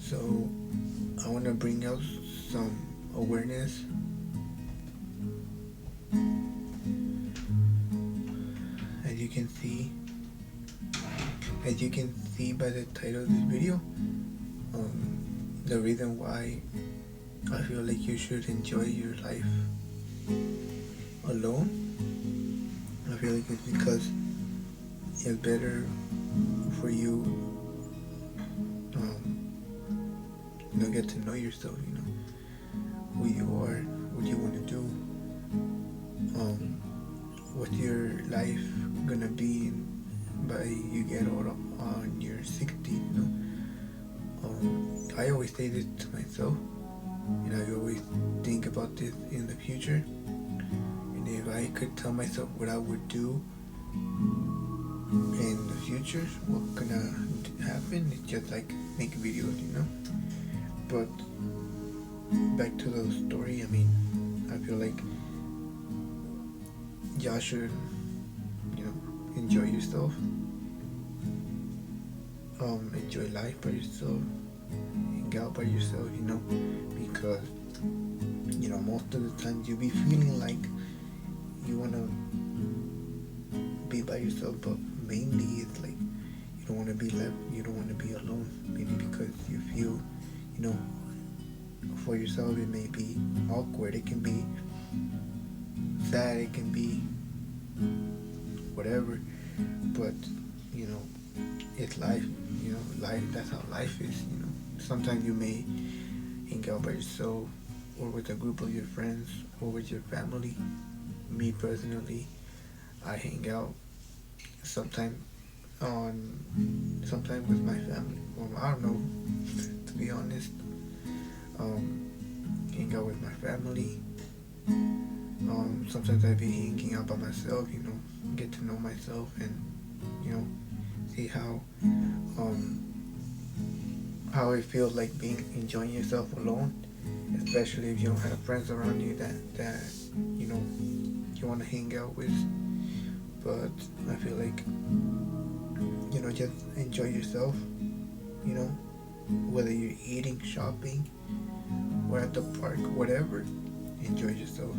So I want to bring out some awareness. As you can see, as you can see by the title of this video, the reason why I feel like you should enjoy your life alone, I feel like it's because it's better for you, get to know yourself, who you are, what you want to do, what your life gonna be by you get out on your 60s, I always say this to myself, I always think about this in the future, and if I could tell myself what I would do in the future, what's gonna happen, it's just like make videos, but back to the story, I feel like y'all should, enjoy yourself, enjoy life by yourself, hang out by yourself, because, most of the time you be feeling like you want to be by yourself, but mainly it's like you don't want to be left, you don't want to be alone, maybe because you feel, for yourself it may be awkward, it can be sad, it can be whatever, but it's life, life, that's how life is, sometimes you may hang out by yourself or with a group of your friends or with your family. Me personally, I hang out sometimes with my family, or I don't know, to be honest, hang out with my family. Sometimes I be hanging out by myself, get to know myself and, see how it feels like enjoying yourself alone, especially if you don't have friends around you that you want to hang out with. But I feel like, just enjoy yourself, whether you're eating, shopping, or at the park, whatever, enjoy yourself,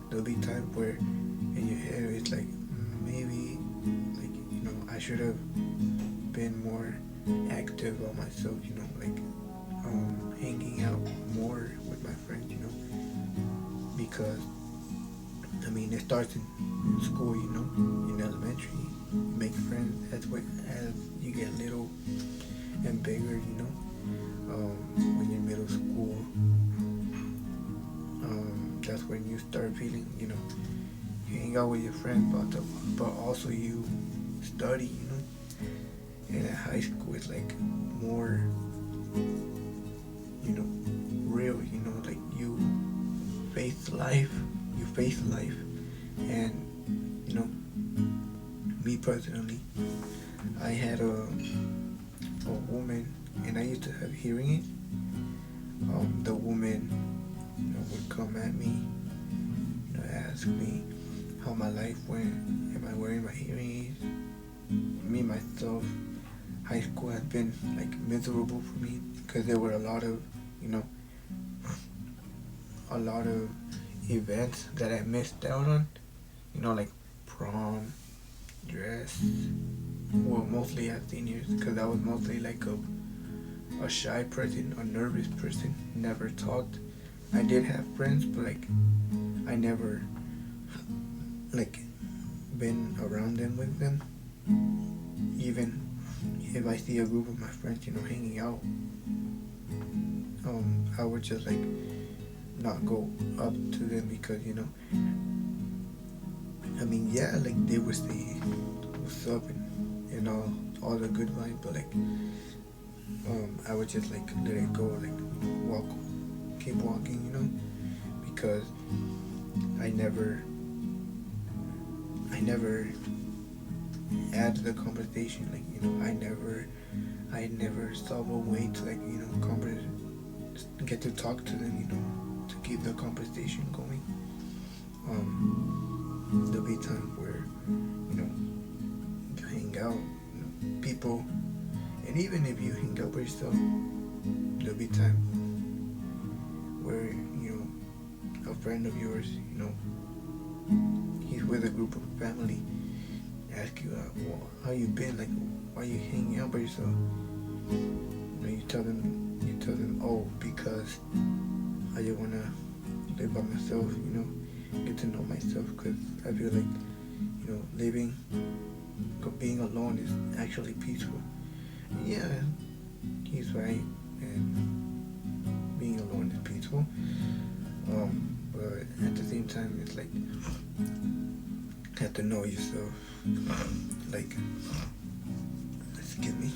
There'll be times where in your head it's like, maybe, like, I should have been more active on myself, like, hanging out more with my friends, because, it starts in school, in elementary, you make friends, as you get little and bigger, when you're in middle school, that's when you start feeling, you hang out with your friends, but also you study, and at high school it's like more, real, like you face life, and, me personally, I had a woman, and I used to have hearing aids. The woman, would come at me, ask me how my life went, am I wearing my hearing aids? Me myself, high school had been like miserable for me because there were a lot of events that I missed out on, like prom, dress, well, mostly at seniors, because I was mostly like a shy person, a nervous person, never talked. I did have friends, but like I never like been around them with them. Even if I see a group of my friends, hanging out, I would just like not go up to them because yeah, like they would say what's up and all the good vibes, but like I would just like let it go, like keep walking, because I never add to the conversation, like I never saw a way to like get to talk to them, to keep the conversation going. There'll be times where you hang out, people, and even if you hang out by yourself, there'll be times where, a friend of yours, he's with a group of family, ask you, well, how you been? Like, why you hanging out by yourself? You tell them, oh, because I just wanna live by myself, get to know myself, because I feel like, being alone is actually peaceful. Yeah, he's right, and being alone is peaceful. But at the same time, it's like, you have to know yourself. Like, excuse me,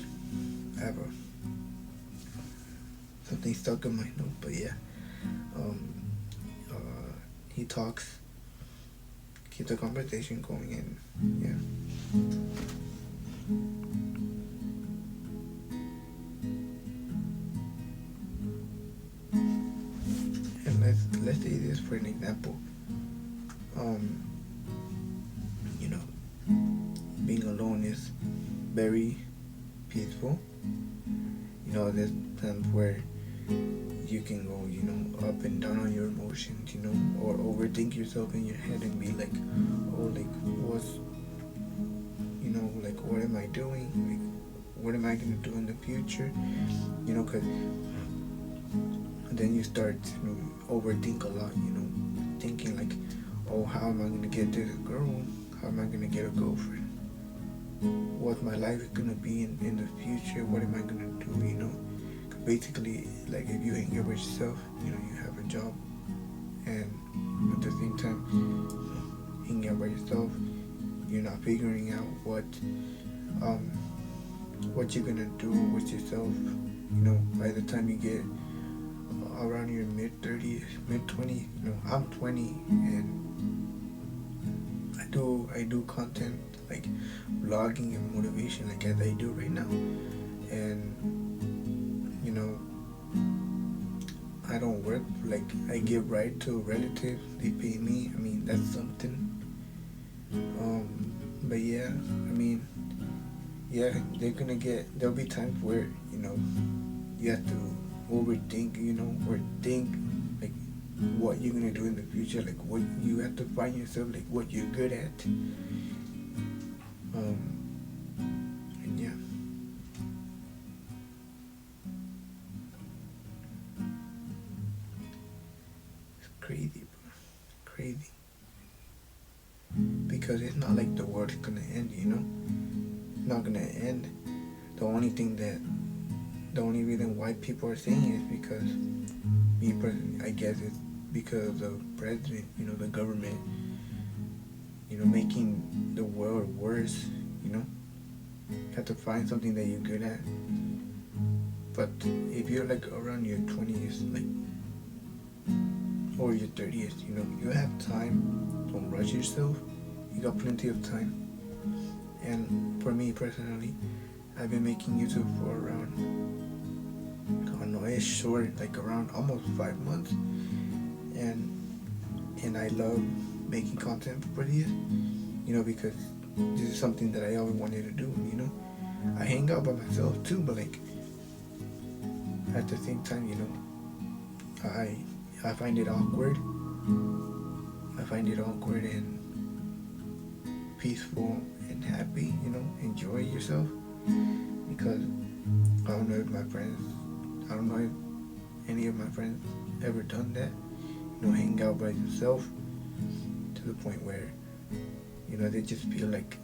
I have something stuck in my nose, but yeah. He talks, keep the conversation going, and yeah. And let's say this for an example. Being alone is very peaceful. There's times where you can go, up and down on your emotions, or overthink yourself in your head and be like, oh, like, like, what am I doing? Like, what am I gonna do in the future? Because then you start to overthink a lot, thinking like, oh, how am I gonna get this girl? How am I gonna get a girlfriend? What my life is gonna be in the future? What am I gonna do? Basically, like, if you hang out with yourself, you have a job, and at the same time, hanging out by yourself, you're not figuring out what you're gonna do with yourself. By the time you get around your mid-30s, mid-20s, I'm 20, and I do content like vlogging and motivation, like as I do right now, and I don't work, like I give right to relatives, they pay me. I mean, that's something. But yeah, there'll be times where, you have to overthink, or think like what you're gonna do in the future, like what you have to find yourself, like what you're good at. And yeah. Crazy, bro. Crazy. Because it's not like the world's gonna end, It's not gonna end. The only reason why people are saying it is because, I guess it's because of the president, the government, making the world worse, You have to find something that you're good at. But if you're like around your 20s, like, or your 30th, you have time. Don't rush yourself. You got plenty of time. And for me personally, I've been making YouTube for around, I don't know, it's short, like around almost 5 months. And I love making content for this, because this is something that I always wanted to do, I hang out by myself too, but like, at the same time, I find it awkward. And peaceful and happy, enjoy yourself. Because I don't know if any of my friends ever done that, hang out by themselves to the point where, they just feel like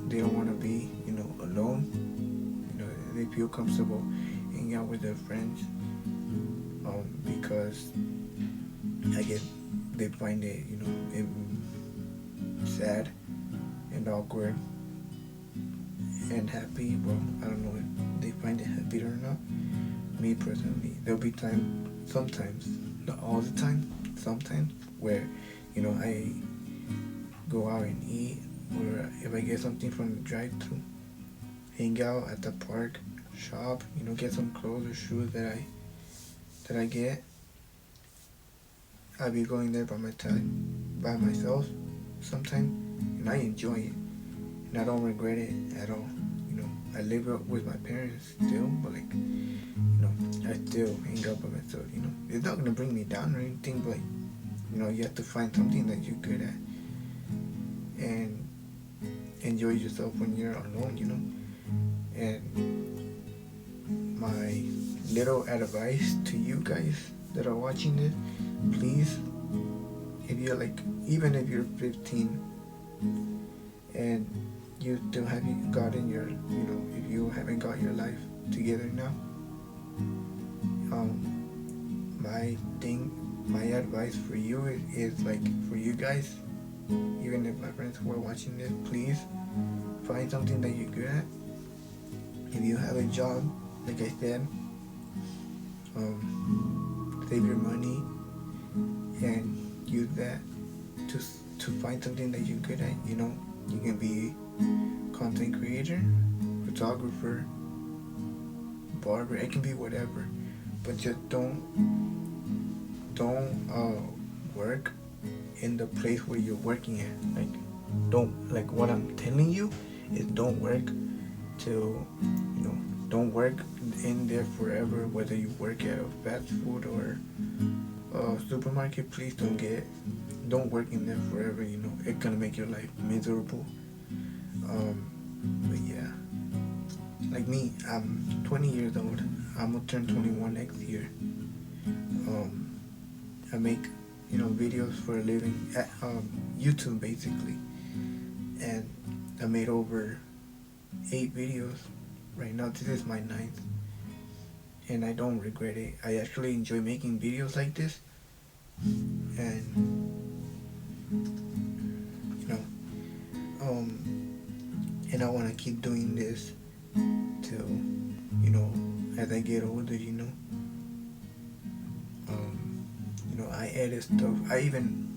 they don't want to be, alone. They feel comfortable hanging out with their friends, because I guess they find it, sad and awkward and happy. Well, I don't know if they find it happy or not. Me personally, there'll be sometimes, not all the time, sometimes where, I go out and eat, or if I get something from the drive-thru, hang out at the park, shop, get some clothes or shoes that I get. I'll be going there by myself sometimes, and I enjoy it, and I don't regret it at all. I I live with my parents still, but like, you know, I still hang out by myself. You know, it's not gonna bring me down or anything, but you know, you have to find something that you're good at and enjoy yourself when you're alone. You know, and my little advice to you guys that are watching this, please, if you're like, even if you're 15 and you still haven't gotten your, you know, if you haven't got your life together now, my advice for you is like, for you guys, even if my friends who are watching this, please find something that you're good at. If you have a job, like I said, save your money and use that to find something that you're good at. You know, you can be content creator, photographer, barber. It can be whatever, but just don't work in the place where you're working at. Like, don't, like, what I'm telling you is don't work to, you know, don't work in there forever. Whether you work at a fast food or a supermarket, please don't work in there forever. You know, it's gonna make your life miserable. But yeah, like me, I'm 20 years old. I'm gonna turn 21 next year. I make, you know, videos for a living at YouTube basically, and I made over 8 videos. Right now, this is my 9th, and I don't regret it. I actually enjoy making videos like this, and you know, and I want to keep doing this till, you know, as I get older. You know, I edit stuff. I even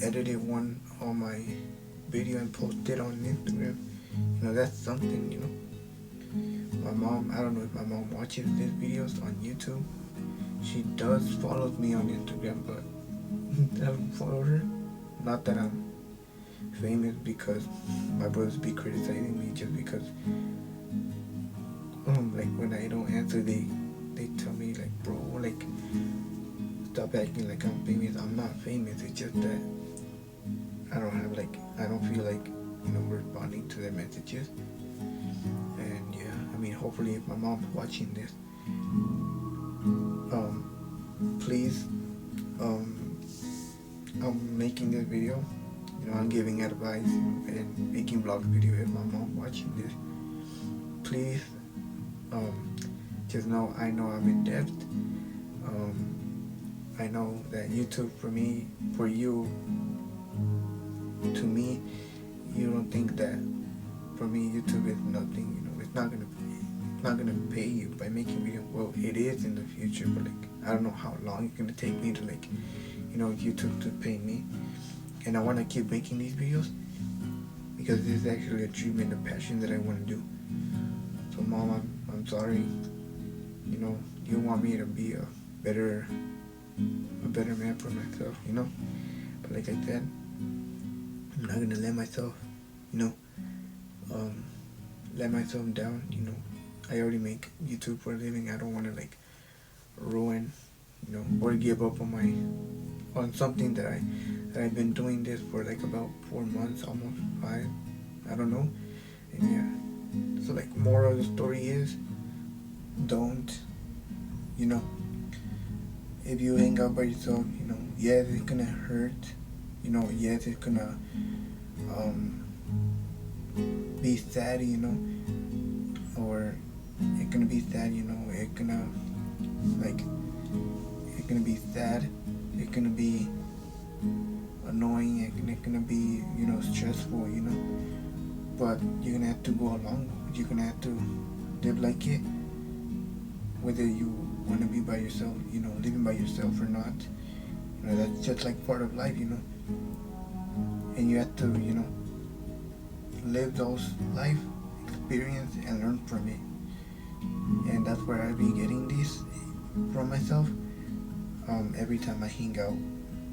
edited one on my video and posted on Instagram. You know, that's something. You know, my mom, I don't know if my mom watches these videos on YouTube. She does follow me on Instagram, but I don't follow her. Not that I'm famous, because my brothers be criticizing me just because like when I don't answer, they tell me like, bro, like, stop acting like I'm famous. I'm not famous. It's just that I don't feel like, you know, responding to their messages. And yeah, I mean, hopefully if my mom's watching this, please, I'm making this video, you know, I'm giving advice and making vlog video. If my mom watching this, please, just know, I know I'm in debt. I know that YouTube, for me, for you, to me, you don't think that, for me, YouTube is nothing. You know, it's not gonna pay you by making videos. Well, it is in the future, but like, I don't know how long it's gonna take me to, like, you know, YouTube to pay me. And I want to keep making these videos because this is actually a dream and a passion that I want to do. So Mom, I'm sorry. You know, you want me to be a better man for myself, you know. But like I said, I'm not gonna let myself, you know, let myself down. You know, I already make YouTube for a living. I don't want to like ruin, you know, or give up on something that I've been doing this for like about 4 months, almost 5. I don't know. And yeah, so like, moral of the story is, don't, you know, if you hang out by yourself, you know, yes, it's gonna hurt, you know, yes, it's gonna be sad, you know, or it's gonna be sad, you know, it's gonna be sad, it's gonna be annoying, it's gonna be, you know, stressful, you know, but you're gonna have to go along, you're gonna have to live like it, whether you want to be by yourself, you know, living by yourself or not. You know, that's just like part of life, you know, and you have to, you know, live those life experience and learn from it. And that's where I be getting this from myself. Every time I hang out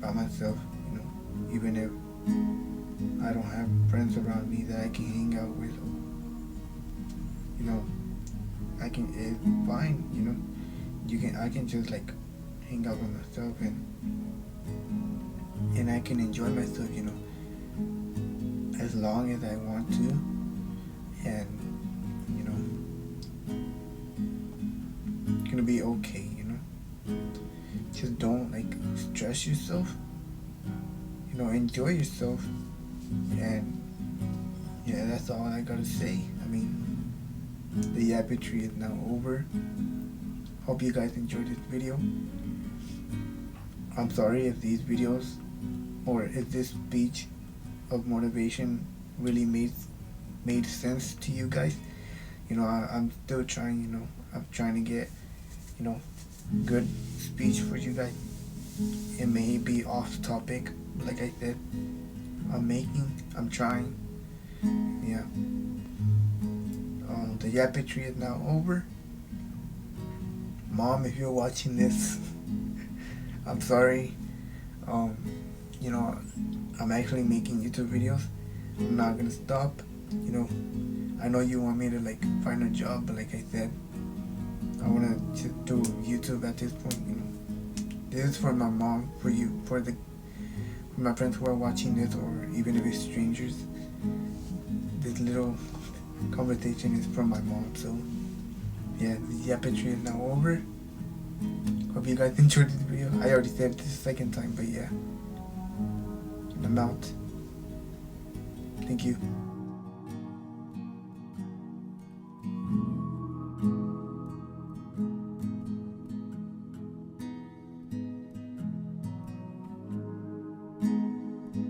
by myself, you know, even if I don't have friends around me that I can hang out with, I can, it's fine, you know. I can just like hang out with myself, and I can enjoy myself, you know, as long as I want to, and you know, it's gonna be okay, you know. Just don't like stress yourself, you know, enjoy yourself, and yeah, that's all I gotta say. I mean, the yappetry is now over. Hope you guys enjoyed this video. I'm sorry if these videos or if this speech of motivation really made sense to you guys. You know, I'm still trying, you know, I'm trying to get, you know, good speech for you guys. It may be off topic, like I said. I'm trying. Yeah. The yappetry is now over. Mom, if you're watching this, I'm sorry. You know, I'm actually making YouTube videos. I'm not gonna stop. You know, I know you want me to like find a job, but like I said, I wanna just do YouTube at this point. You know, this is for my mom, for you, for my friends who are watching this, or even if it's strangers. This little conversation is from my mom. So yeah, the yappetry is now over. Hope you guys enjoyed this video. I already said it the second time, but yeah. I'm out. Thank you.